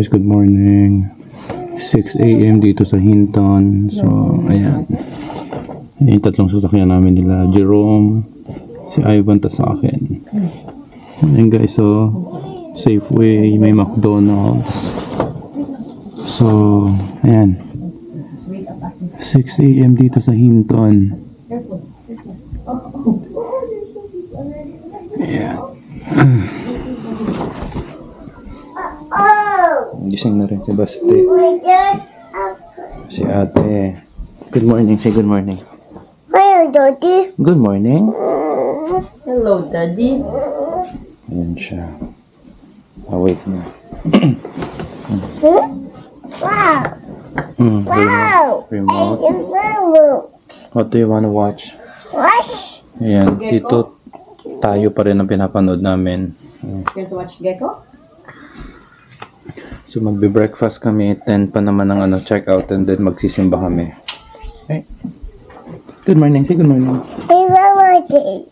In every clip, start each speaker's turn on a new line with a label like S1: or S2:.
S1: guys, good morning. 6 AM dito sa Hinton. So, ayan. Yung tatlong sasakyan namin nila. Jerome, si Ivan, tas sa akin. Ayan guys, so Safeway, may McDonald's. So, ayan. 6 AM dito sa Hinton. Ayan. Gising na rin si Basti. Si ate. Good morning. Say good morning.
S2: Hello, Daddy.
S1: Good morning.
S3: Hello, Daddy.
S1: Ayan siya. Awake na.
S2: Wow. Wow.
S1: Remote.
S2: Remote.
S1: What do you wanna watch?
S2: Wash.
S1: Ayan. Dito tayo pa rin ang pinapanood namin.
S3: Care to watch Gecko?
S1: So magbe-breakfast kami, 10 pa naman ang check out, and then magsisimba kami. Okay. Good morning, say good morning.
S2: Hey, Daddy.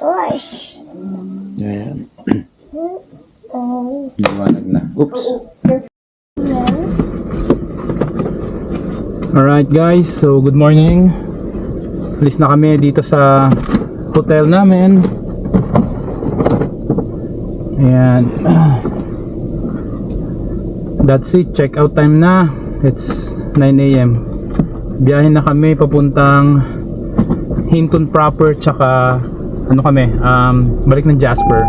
S2: Wash.
S1: Ayan. Liwanag na. Oops. Alright guys, so good morning. Alis na kami dito sa hotel namin. Ayan. That's it, check out time na. It's 9 AM. Biyahe na kami papuntang Hinton proper, tsaka balik ng Jasper.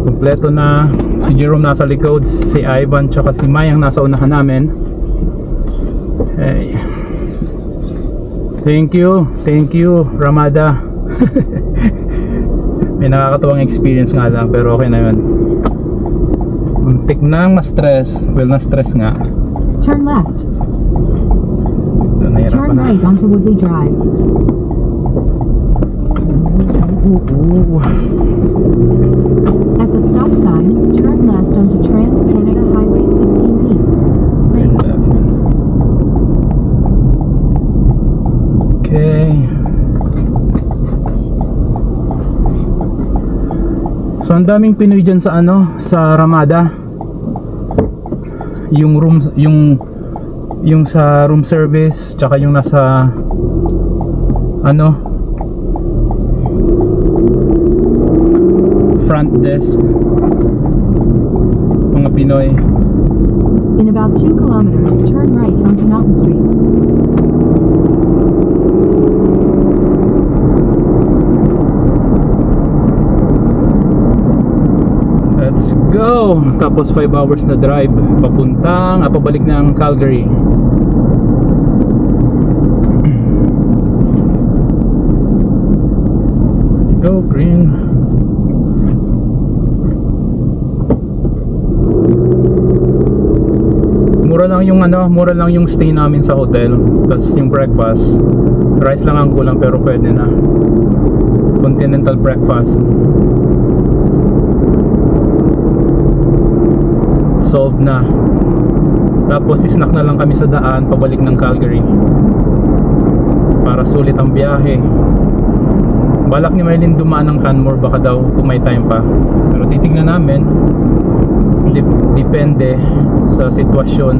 S1: Kompleto na. Si Jerome nasa likod, si Ivan tsaka si Mayang nasa unahan namin. Hey. Thank you Ramada. May nakakatuwang experience nga lang, pero okay na yun. Muntik nang ma-stress. Well, na-stress nga.
S4: Turn left.
S1: Nahirapan
S4: Turn
S1: na.
S4: right onto Woodley Drive. At the stop sign, turn left onto Trans-Canada Highway 16 East.
S1: Okay. So ang daming Pinoy dyan sa sa Ramada. Yung sa room service, tsaka yung nasa front desk, mga Pinoy.
S4: In about 2 kilometers, turn right onto Mountain Street.
S1: Let's go! Tapos 5 hours na drive pabalik ng Calgary. Go green. Mura lang yung stay namin sa hotel. Tapos yung breakfast, rice lang ang kulang, pero pwede na. Continental breakfast. Solved na. Tapos snack na lang kami sa daan pabalik ng Calgary para sulit ang biyahe. Balak ni Maylin dumaan ng Canmore, baka daw kung may time pa, pero titignan namin. Depende sa sitwasyon.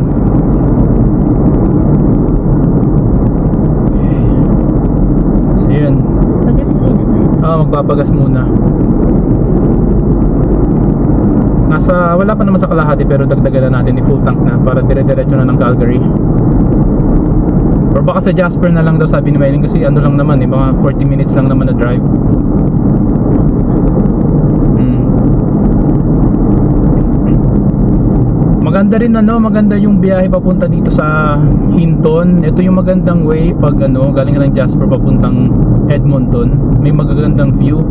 S1: Okay. So yun, magpapagas muna. Wala pa naman sa kalahati, pero dagdagan na natin, i-full tank na para dire-diretso na ng Calgary. Or baka sa Jasper na lang daw, sabi ni Maylin, kasi lang naman mga 40 minutes lang naman na drive. Maganda rin maganda yung biyahe papunta dito sa Hinton. Ito yung magandang way pag galing ka ng Jasper papuntang Edmonton. May magagandang view.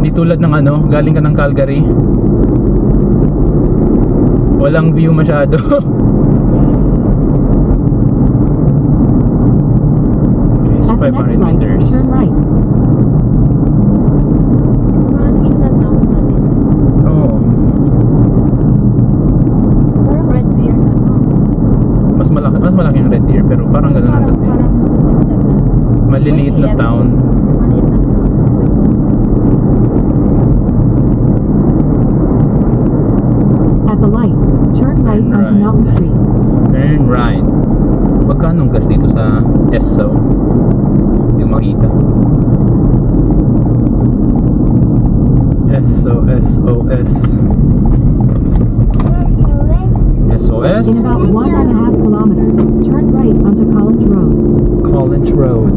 S1: Hindi tulad ng galing ka ng Calgary. Walang view masyado. Okay, so
S4: At the next
S1: 500
S4: light,
S1: meters.
S4: turn right.
S1: Oh,
S3: Parang red beer na to.
S1: mas malaki yung Red Deer, pero parang gano'n ang dating. Maliliit na town.
S3: Maliit na to.
S4: Main Street.
S1: Turn right. Magkano ang gas dito sa Esso? Hindi ko makita. Esso, SOS. SOS?
S4: In about 1.5 kilometers, turn right onto College Road.
S1: College Road.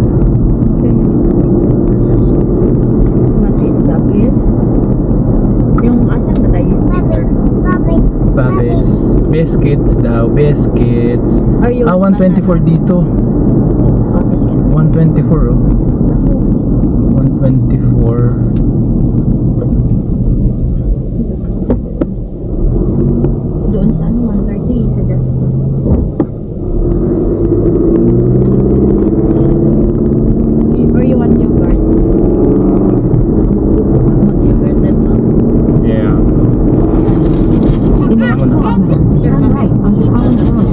S3: Yung asan ba tayo?
S1: Babes. Biscuits daw. Biscuits.
S3: Are you
S1: 124 dito. 124 oh. 124.
S3: Doon sa ano, 130 sa just. Or you want yogurt? Mag-yogurt na to.
S1: Yeah.
S4: In half a kilometer, turn right onto College Road.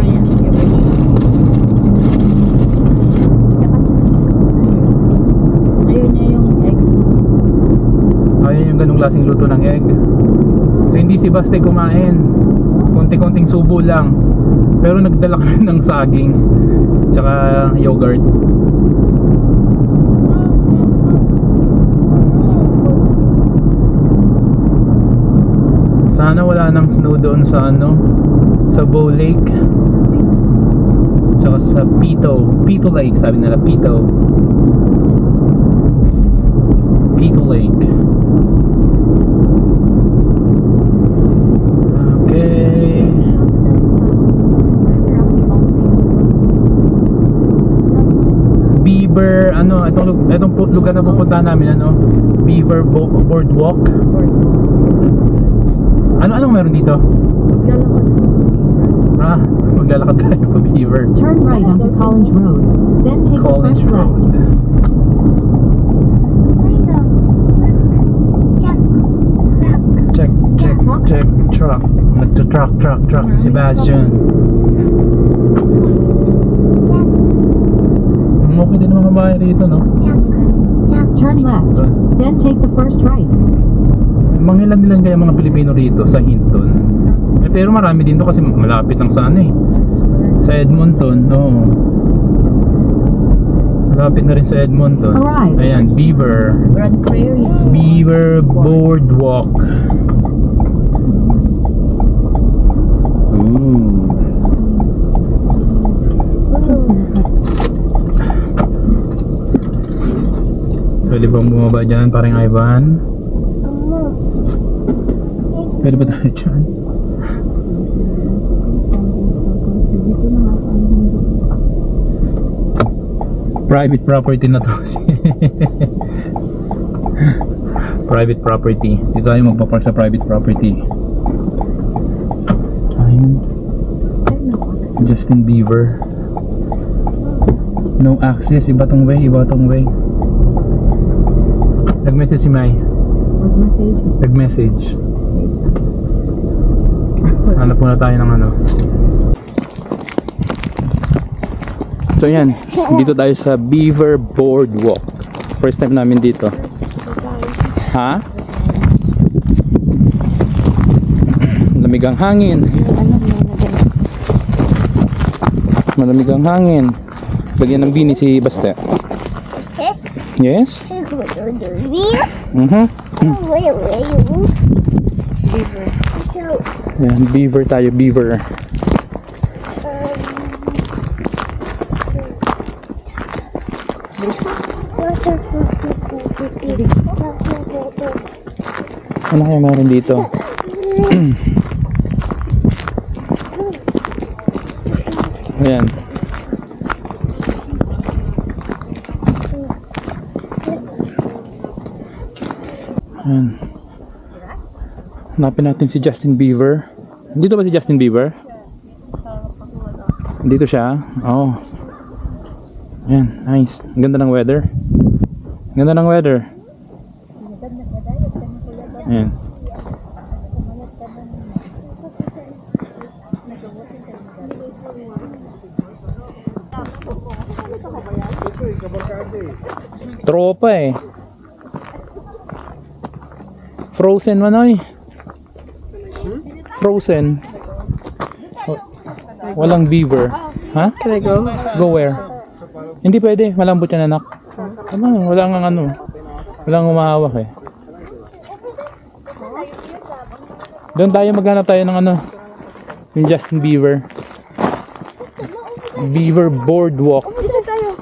S3: Kaya, yogurt. Ayun niya yung eggs.
S1: Ayun yung ganung klaseng luto ng egg. So hindi si Bastay kumain. Konti-konting subo lang. Pero nagdala kami ng saging. Tsaka yogurt. Sana wala nang snow doon sa ano, sa Bow Lake. Tsaka sa Pito. Pito Lake, sabi nila Pito. Pito Lake. Okay. Beaver, ano, itong lugar na pupuntahan namin, ano, Beaver Boardwalk. Anong meron dito? Maglalakad tayo pa Beaver.
S4: Turn right onto College Road. Then take the
S1: College
S4: first
S1: Road.
S4: left.
S1: Check, truck. Nagto-truck si Sebastian. Okay din naman mabahay rito, no?
S4: Turn left. Then take the first right.
S1: Mangilan kaya mga Pilipino rito sa Hinton. Pero marami din to kasi malapit lang sa ano eh. Sa Edmonton, oo. Malapit na rin sa Edmonton.
S4: Arrived.
S1: Ayan, Beaver.
S3: Grand Prairie.
S1: Beaver Boardwalk. Pwede bang bumaba dyan, parang Ivan? Pwede ba tayo dyan? Private property na to. Private property. Dito tayo magpapark sa private property. Ayun. Justin Bieber. No access. Iba tong way. Nag-message si Mai. Nag-message. Hanap muna tayo ng ano. So yan, dito tayo sa Beaver Boardwalk. First time namin dito. Ha? Malamig ang hangin. Malamig ang hangin. Lagyan ng bini si Baste. Yes? Yan, Beaver tayo, Beaver. Ano kaya meron dito? Ayan. Ayan. Hanapin natin si Justin Bieber. Dito ba si Justin Bieber? Dito siya? Oo. Ayan, nice. Ang ganda ng weather. Ganda ng weather. Ayan. Tropa eh. Frozen man oy. Frozen. Walang beaver. Ha?
S3: Can I go?
S1: Go where? Hindi pwede. Malambot yan, anak. Ano, wala nga ano. Walang umahawak eh. Doon tayo maghanap tayo ng ano. Yung Justin Bieber. Beaver Boardwalk.
S3: Dito tayo.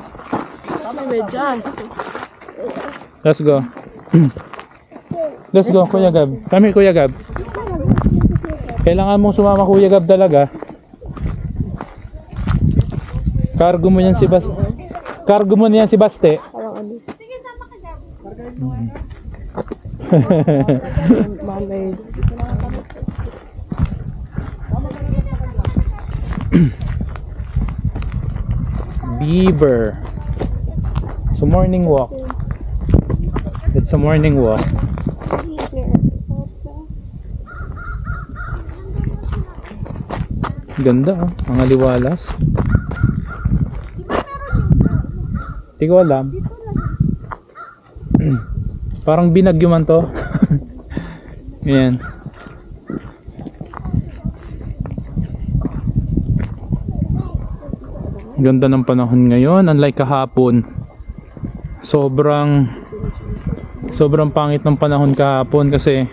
S3: May jazz.
S1: Let's go. Let's go, Kuya Gab. Kami, Kuya Gab. Kailangan mong sumama, Kuya Gab, talaga. Cargo mo yan si Bas. Cargo mo na yan si Baste. Beaver. It's a morning walk. It's a morning walk. Ganda oh, mga liwalas. Di ko alam. Parang binagyo man to. Ayan. Ganda ng panahon ngayon, unlike kahapon. Sobrang pangit ng panahon kahapon kasi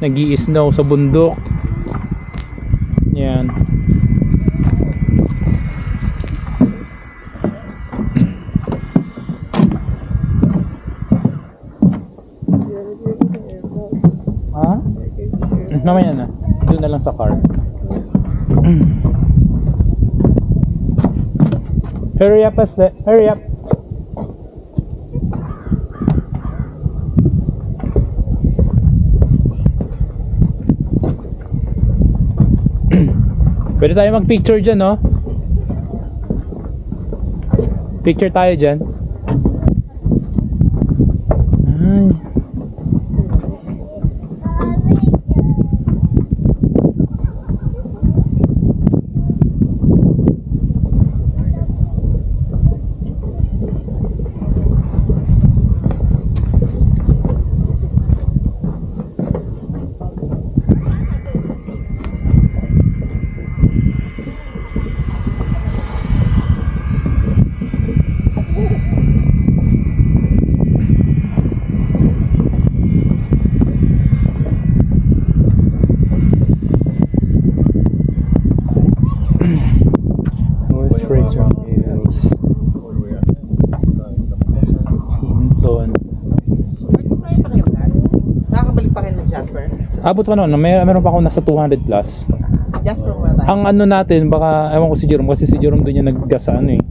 S1: nag-i-snow sa bundok. Yan. Ha? Mamaya na. Doon na lang sa car. Hurry up, Asle. Hurry up. Pwede tayo mag-picture dyan, no? Picture tayo dyan. Ay. Fraser Hills. Hinton.
S5: Nakakabalik pa kayo ng Jasper?
S1: Abot pa noon, meron pa ako nasa 200 plus.
S5: Jasper muna tayo.
S1: Ang ano natin, baka ewan ko si Jerome kasi si Jerome doon yung naggas sa ano eh.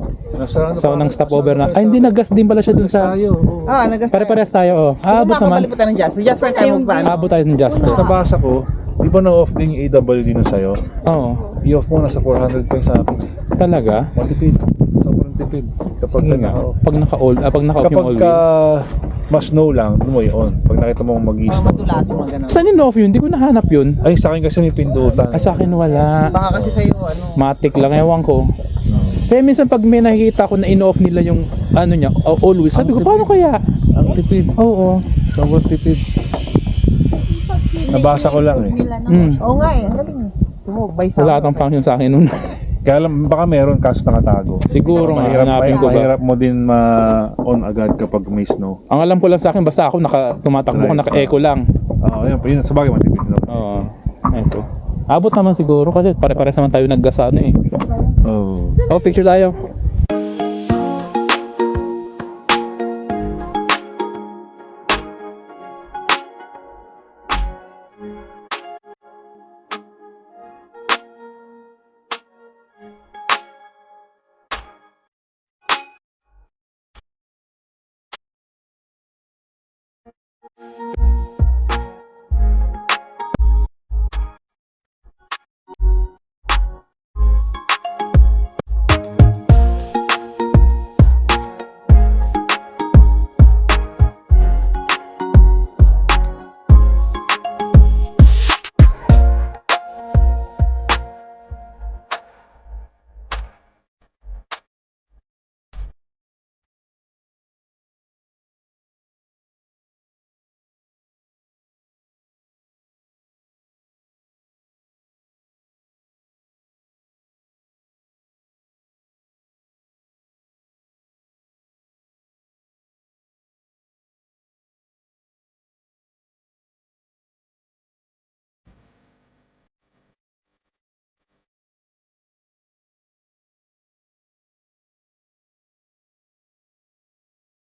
S1: Sa unang stopover na. Ay hindi, naggas din pala siya doon sa.
S5: Nagas
S1: Pare-parehas tayo oh. Abot naman.
S5: Nakakabalik pa tayo ng Jasper. Jasper tayo magpaano?
S1: Abot tayo ng Jasper.
S6: Mas nabasa ko, di ba na-off din yung AWD na sa'yo?
S1: Oo.
S6: I-off mo na sa 400 pa yung sa akin.
S1: Talaga?
S6: Matipid. Sobrang tipid. Kapag
S1: Sige nga. Pag naka-off yung
S6: kapag
S1: all
S6: ka mas snow lang, doon mo i-on. Pag nakita mo mag-i-snow.
S5: Matulasin mga ganun.
S1: Saan yung off yun? Hindi ko nahanap yun.
S6: Ay, sa akin kasi may pindutan.
S1: Sa akin wala.
S5: Baka kasi sa'yo,
S1: Matic lang, ewan ko. Kaya minsan pag may nakikita ko na in-off nila yung ano niya, always, sabi ko, paano kaya?
S6: Ang tipid.
S1: Oo.
S6: Sobrang tipid. Nabasa ko lang eh.
S5: Oo nga eh, ang galing. Tumubay sa
S1: Wala atang function sa akin nun.
S6: Kaya lang, baka meron kaso nakatago.
S1: Siguro nga, hanapin ko ba.
S6: Mahirap mo din ma-on agad kapag may snow.
S1: Ang alam ko lang sa akin, basta ako tumatakbo ko, naka-echo lang.
S6: Oo, yun. Sa bagay, matipid na.
S1: Oo. Ito. Abot naman siguro kasi pare-pares naman tayo naggasa ano eh.
S6: Oh.
S1: Oh, picture tayo.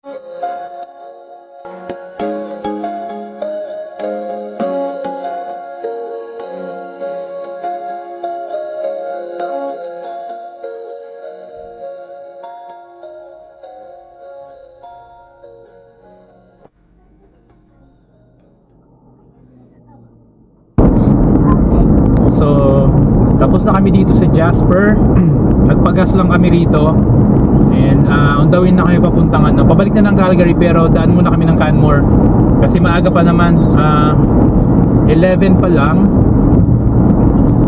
S1: So, tapos na kami dito sa Jasper. Nagpagas lang kami rito. And on the way na kami papuntang ano. Pabalik na ng Calgary pero daan muna kami ng Canmore. Kasi maaga pa naman. 11 pa lang.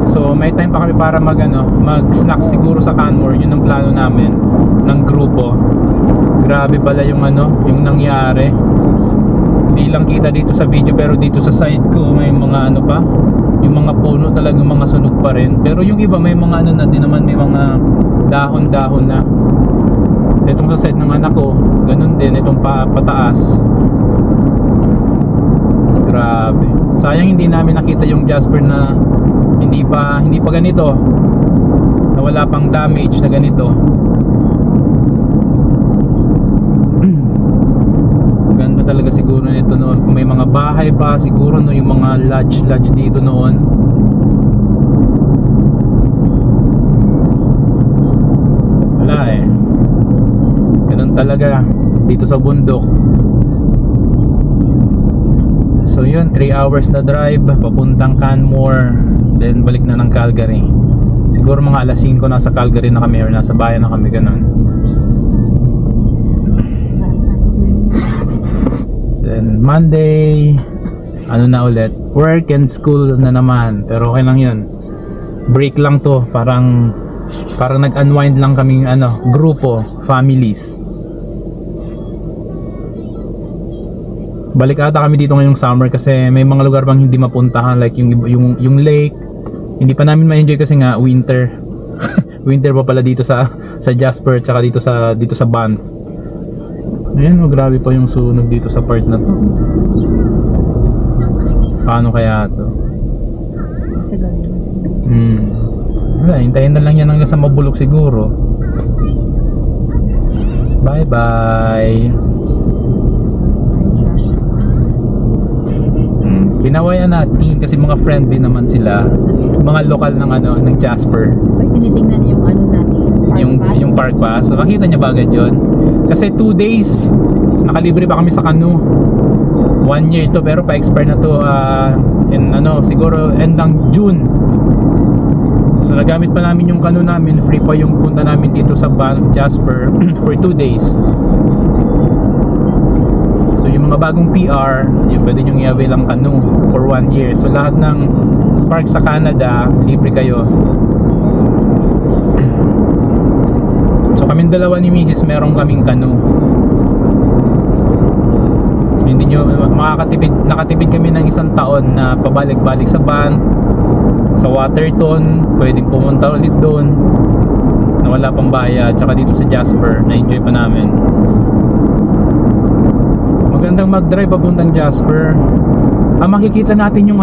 S1: So, may time pa kami para mag-snack siguro sa Canmore. Yun ang plano namin ng grupo. Grabe pala yung yung nangyari. Hindi lang kita dito sa video pero dito sa side ko may mga pa. Yung mga puno talagang mga sunog pa rin. Pero yung iba may mga na din naman, may mga dahon-dahon na. Itong sa side ng anak ko, ganun din, itong pataas. Grabe. Sayang hindi namin nakita yung Jasper na hindi pa ganito. Na wala pang damage na ganito. Ganda talaga siguro nito noon. Kung may mga bahay pa, siguro no, yung mga lodge dito noon. Wala eh. Ganun talaga dito sa bundok. So yun, 3 hours na drive papuntang Canmore, then balik na ng Calgary. Siguro mga alas 5 nasa Calgary na kami or nasa bayan na kami, ganun. Then Monday, na ulit, work and school na naman. Pero okay lang yun. Break lang to, parang nag-unwind lang kaming grupo, families. Balik ata kami dito ngayong summer kasi may mga lugar bang hindi mapuntahan, like yung lake. Hindi pa namin ma-enjoy kasi nga winter. Winter pa pala dito sa Jasper tsaka dito sa Banff. Ayan, grabe pa yung sunog dito sa part na to. Paano kaya to? Wala, hintayin na lang yan hanggang sa mabulok siguro. Bye bye. Pinawayan natin kasi mga friend din naman sila. Mga lokal ng Jasper.
S3: Tinitingnan yung natin.
S1: Yung park pass. So, makita niya ba agad yun? Kasi 2 days nakalibre pa kami sa canoe. 1 year to pero pa-expire na to in siguro end ng June. So nagamit pa namin yung canoe namin. Free pa yung punta namin dito sa Banff, Jasper for 2 days. So yung mga bagong PR, yung pwede nyo i-avail ang canoe for 1 year. So lahat ng park sa Canada, libre kayo. So kaming dalawa ni Mrs. meron kaming canoe. Hindi nyo nakatipid kami ng 1 taon na pabalik-balik sa Banff, sa Waterton, pwedeng pumunta ulit doon na wala pang bayad, tsaka dito sa Jasper na enjoy pa namin. Magandang mag-drive papuntang Jasper. Makikita natin yung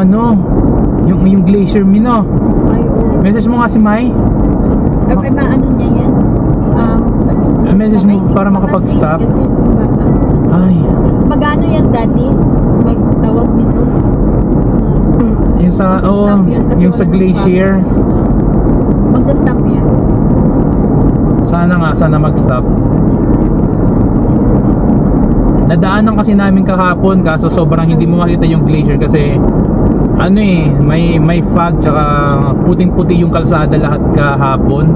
S1: yung glacier Mino. Message mo nga si Mai.
S3: Okay, maano niya yan?
S1: Message mo para makapag-stop.
S3: Kasi itong bata.
S1: Ay.
S3: Magano yan, daddy? Magtawag nito?
S1: Yung sa, yung sa glacier.
S3: Magsa-stop yan.
S1: Sana mag-stop. Nadaanan kasi namin kahapon kaso sobrang hindi mo makita yung glacier kasi may fog tsaka puting-puti yung kalsada lahat kahapon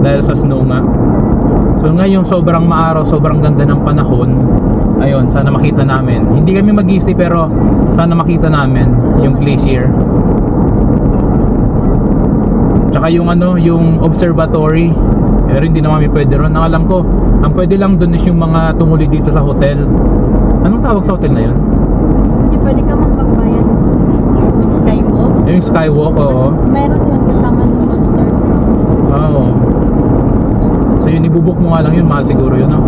S1: dahil sa snow nga. So ngayon sobrang maaraw, sobrang ganda ng panahon. Ayun, sana makita namin. Hindi kami mag-easy pero sana makita namin yung glacier. Tsaka yung yung observatory. Pero hindi naman kami pwede ron. Ang alam ko, ang pwede lang doon is yung mga tumuli dito sa hotel. Anong tawag sa hotel na yun?
S3: Hindi pwede ka magpagbayad ng skywalk.
S1: Yung skywalk, oo.
S3: Meron yun kasama ng monster.
S1: Oo. So yun, ibubuk mo nga lang yun. Mahal siguro yun, no?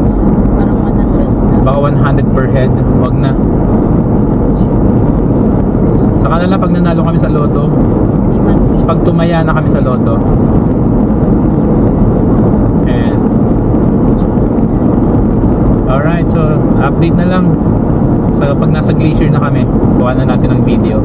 S3: Parang 100.
S1: Baka 100 per head. Wag na. Saka na lang pag nanalo kami sa loto. Pag tumaya na kami sa loto. And alright. Alright, so update na lang sa pag nasa glacier na kami. Kuha na natin ang video.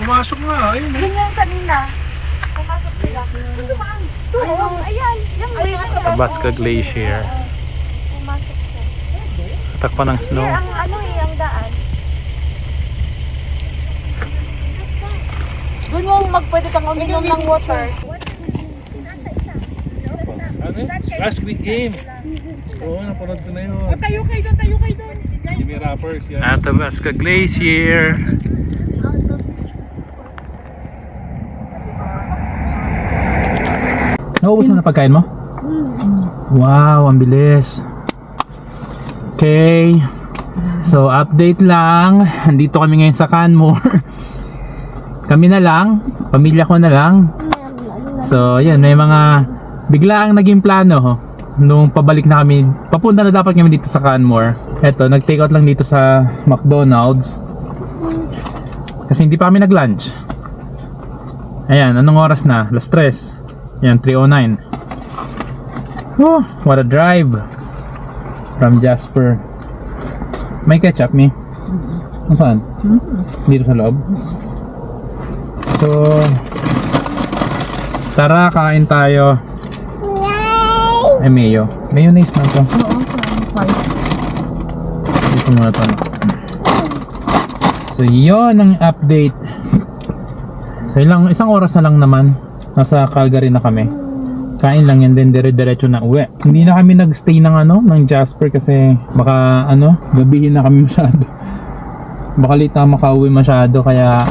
S6: Pumasok nga, ayun.
S3: Ganyan kanina. Pumasok sila. Ayun, ayan. Yan.
S1: Tabasca Glacier.
S3: Pumasok siya.
S1: Takpan ng snow.
S3: Ang ano ang daan. Doon yung pwede kang uminom ng water.
S6: Ano yun? Last Squid Game. Oo, napanood ko na yun.
S5: Tayo kayo doon.
S6: Jimmy Rappers, yan.
S1: Tabasca Glacier. Naubos mo na pagkain mo? Wow, ang bilis. Okay. So, update lang. Andito kami ngayon sa Canmore. Kami na lang. Pamilya ko na lang. So, yan. May mga biglaang naging plano. Nung pabalik na kami, papunta na dapat kami dito sa Canmore. Eto, nag-take out lang dito sa McDonald's. Kasi hindi pa kami nag-lunch. Ayan, anong oras na? Alas 3. Yan, 3:09. Oh, what a drive from Jasper. May ketchup, Mi? Saan? Dito sa loob? So, tara, kain tayo. Ay, mayo. Mayonnaise man to. Dito muna to. So, yun ang update. So, isang oras na lang naman. Nasa Calgary na kami. Kain lang yan, then dire-diretso na uwi. Hindi na kami nagstay ng Jasper kasi baka gabihin na kami masyado. Baka late na makauwi masyado kaya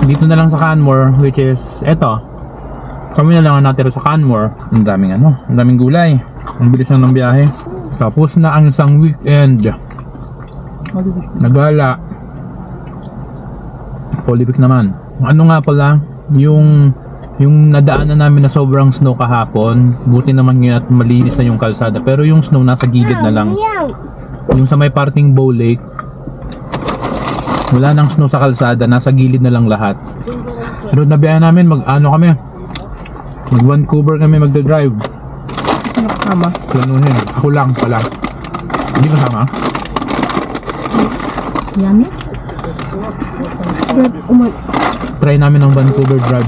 S1: dito na lang sa Canmore, which is eto. Kami na lang ang natira sa Canmore. Ang daming gulay. Ang bilis lang ng biyahe. Tapos na ang isang weekend. Nagala. Holy Week naman. Ano nga pala, yung nadaanan namin na sobrang snow kahapon, buti naman ngayon at malinis na yung kalsada, pero yung snow nasa gilid na lang. Yung sa may parting Bow Lake, wala nang snow sa kalsada, nasa gilid na lang lahat. Sunod na biyahe namin, mag Vancouver kami magdadrive.
S5: Sino kasama?
S1: Planuhin, ako lang pala. Hindi kasama?
S3: Yummy?
S1: Try namin ang Vancouver drive.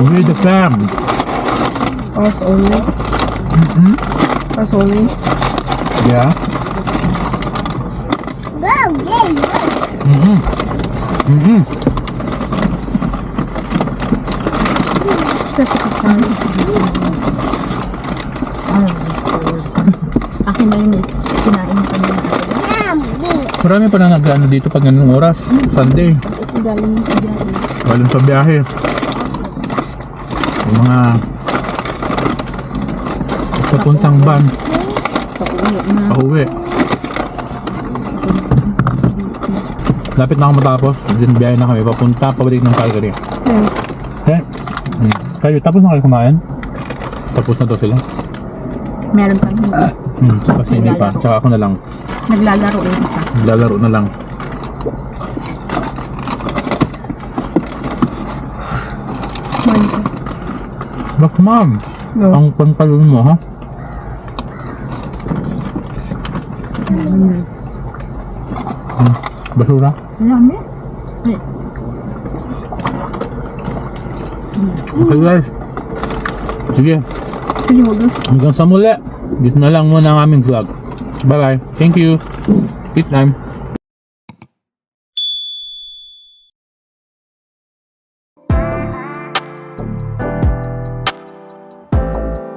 S1: With the fam.
S5: Us only. Us only.
S1: Yeah.
S3: Akin na yung kinain ko na.
S1: Marami pa na nag-ano dito pag ganung oras. Sunday. Galing sa biyahe. Yung mga papuntang van. Pauwi. Lapit na ako matapos. Then biyahe na kami. Pabalik ng Calgary. Okay? Kayo, tapos na kayo kumain? Tapos na daw sila?
S3: Meron pang hindi.
S1: Tsaka sini pa. Tsaka ako na lang.
S3: Naglalaro yung isa.
S1: Lalaro na lang. Bak ma'am, ang pantalon mo ha? Basura?
S3: Yummy?
S1: Okay guys. Sige. Hanggang sa muli. Dito na lang muna ang aming vlog. Bye bye. Thank you. Eat time.